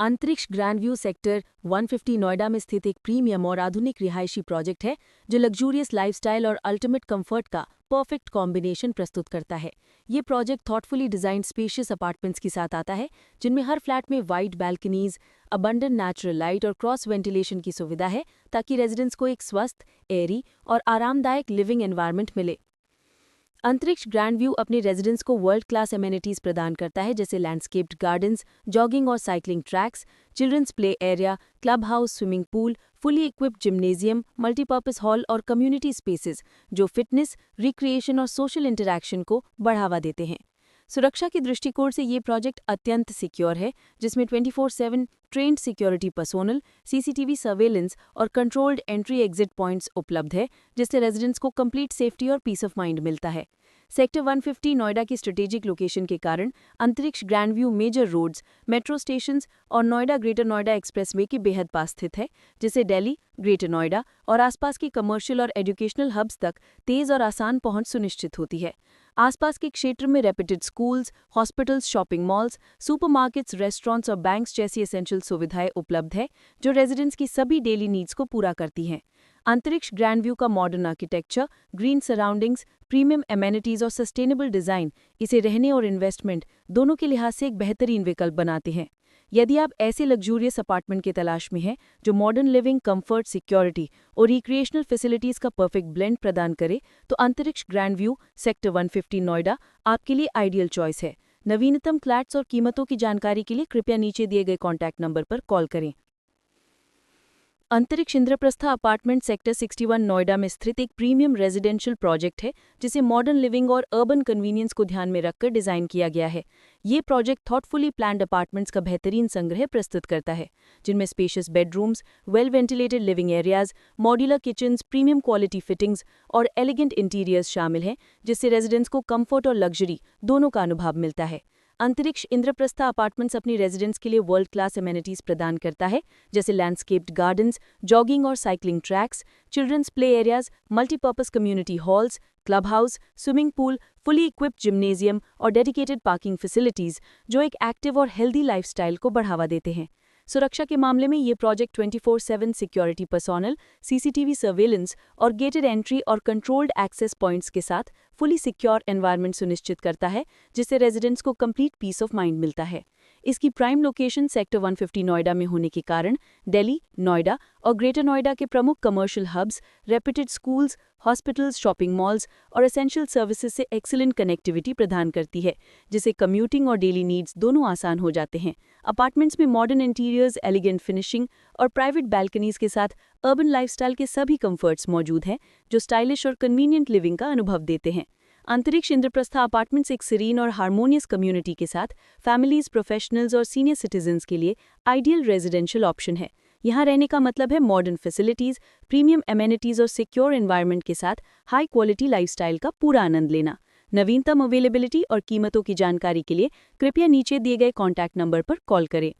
अंतरिक्ष Grand view sector 150 Noida में स्थित एक प्रीमियम और आधुनिक रिहायशी प्रोजेक्ट है जो लग्जूरियस लाइफस्टाइल और अल्टीमेट कंफर्ट का परफेक्ट कॉम्बिनेशन प्रस्तुत करता है। ये project thoughtfully designed spacious apartments के साथ आता है जिनमें हर फ्लैट में wide balconies, abundant natural light और क्रॉस वेंटिलेशन की सुविधा है ताकि रेजिडेंट्स को एक स्वस्थ, एयरी और आरामदायक लिविंग एनवायरनमेंट मिले। अंतरिक्ष ग्रैंड व्यू अपने रेजिडेंट्स को वर्ल्ड क्लास एमेनिटीज प्रदान करता है जैसे लैंडस्केप्ड गार्डन्स, जॉगिंग और cycling tracks, children's play area, club house, swimming pool, fully equipped gymnasium, multipurpose hall और कम्युनिटी स्पेसेस जो फिटनेस, रिक्रिएशन और सोशल इंटरैक्शन को बढ़ावा देते हैं। सुरक्षा के दृष्टिकोण से ये प्रोजेक्ट अत्यंत सिक्योर है जिसमें 24/7 trained security personnel, CCTV surveillance और कंट्रोल्ड एंट्री एग्जिट पॉइंट्स उपलब्ध है जिससे रेजिडेंट्स को कंप्लीट सेफ्टी और पीस ऑफ माइंड मिलता है। सेक्टर 150 नोएडा की स्ट्रेटेजिक लोकेशन के कारण Antariksh Grand View major roads, metro stations और नोएडा ग्रेटर नोएडा एक्सप्रेसवे के बेहद पास स्थित है जिससे दिल्ली, ग्रेटर नोएडा और आसपास के कमर्शियल और एजुकेशनल हब्स तक तेज और आसान पहुंच सुनिश्चित होती है। आसपास के क्षेत्र में reputed schools, hospitals, shopping malls, supermarkets, restaurants और बैंक्स जैसी एसेंशियल सुविधाएं उपलब्ध है जो रेजिडेंट्स की सभी डेली नीड्स को पूरा करती हैं। अंतरिक्ष ग्रैंड व्यू का modern architecture, green surroundings, premium amenities और सस्टेनेबल डिजाइन इसे रहने और इन्वेस्टमेंट दोनों के लिहाज से एक बेहतरीन विकल्प बनाते हैं। यदि आप ऐसे लग्जूरियस अपार्टमेंट की तलाश में हैं जो मॉडर्न लिविंग, कंफर्ट, सिक्योरिटी और रिक्रिएशनल फैसिलिटीज का परफेक्ट ब्लेंड प्रदान करे तो अंतरिक्ष ग्रैंड व्यू सेक्टर 150 नोएडा आपके लिए आइडियल चॉइस है। नवीनतम फ्लैट्स और कीमतों की जानकारी के लिए कृपया नीचे दिए गए कॉन्टैक्ट नंबर पर कॉल करें। अंतरिक्ष इंद्रप्रस्थ अपार्टमेंट सेक्टर 61 नोएडा में स्थित एक प्रीमियम रेजिडेंशियल प्रोजेक्ट है जिसे मॉडर्न लिविंग और अर्बन कन्वीनियंस को ध्यान में रखकर डिजाइन किया गया है। ये प्रोजेक्ट थॉटफुली प्लान्ड अपार्टमेंट्स का बेहतरीन संग्रह प्रस्तुत करता है जिनमें spacious bedrooms, well ventilated living areas, modular kitchens, premium quality fittings और एलिगेंट इंटीरियर्स शामिल हैं जिससे रेजिडेंट्स को कंफर्ट और लग्जरी दोनों का अनुभव मिलता है। अंतरिक्ष इंद्रप्रस्थ अपार्टमेंट्स अपनी रेजिडेंट्स के लिए वर्ल्ड क्लास एमेनिटीज प्रदान करता है जैसे लैंडस्केप्ड गार्डन्स, जॉगिंग और cycling tracks, children's play areas, multipurpose community halls, club house, swimming pool, fully equipped gymnasium और डेडिकेटेड पार्किंग फैसिलिटीज जो एक एक्टिव और हेल्दी लाइफस्टाइल को बढ़ावा देते हैं। सुरक्षा के मामले में ये project 24/7 security personnel, CCTV surveillance और गेटेड एंट्री और कंट्रोल्ड एक्सेस पॉइंट्स के साथ फुली सिक्योर एनवायरनमेंट सुनिश्चित करता है जिससे रेजिडेंट्स को कंप्लीट पीस ऑफ माइंड मिलता है। इसकी प्राइम लोकेशन सेक्टर 150 नोएडा में होने के कारण दिल्ली, नोएडा और ग्रेटर नोएडा के प्रमुख commercial hubs, reputed schools, hospitals, shopping malls और एसेंशियल सर्विसेज से एक्सीलेंट कनेक्टिविटी प्रदान करती है जिससे कम्यूटिंग और डेली नीड्स दोनों आसान हो जाते हैं। अपार्टमेंट्स में मॉडर्न इंटीरियर्स, एलिगेंट फिनिशिंग और प्राइवेट बैल्कनीज के साथ अर्बन लाइफस्टाइल के सभी कंफर्ट्स मौजूद हैं जो स्टाइलिश और कन्वीनियंट लिविंग का अनुभव देते हैं। अंतरिक्ष इंद्रप्रस्थ अपार्टमेंट्स एक सीरीन और हार्मोनियस कम्युनिटी के साथ फैमिलीज, प्रोफेशनल्स और सीनियर सिटीजन्स के लिए आइडियल रेजिडेंशियल ऑप्शन है। यहाँ रहने का मतलब है मॉडर्न फैसिलिटीज, प्रीमियम एमेनिटीज और सिक्योर एनवायरनमेंट के साथ हाई क्वालिटी लाइफस्टाइल का पूरा आनंद लेना। नवीनतम अवेलेबिलिटी और कीमतों की जानकारी के लिए कृपया नीचे दिए गए कॉन्टैक्ट नंबर पर कॉल करें।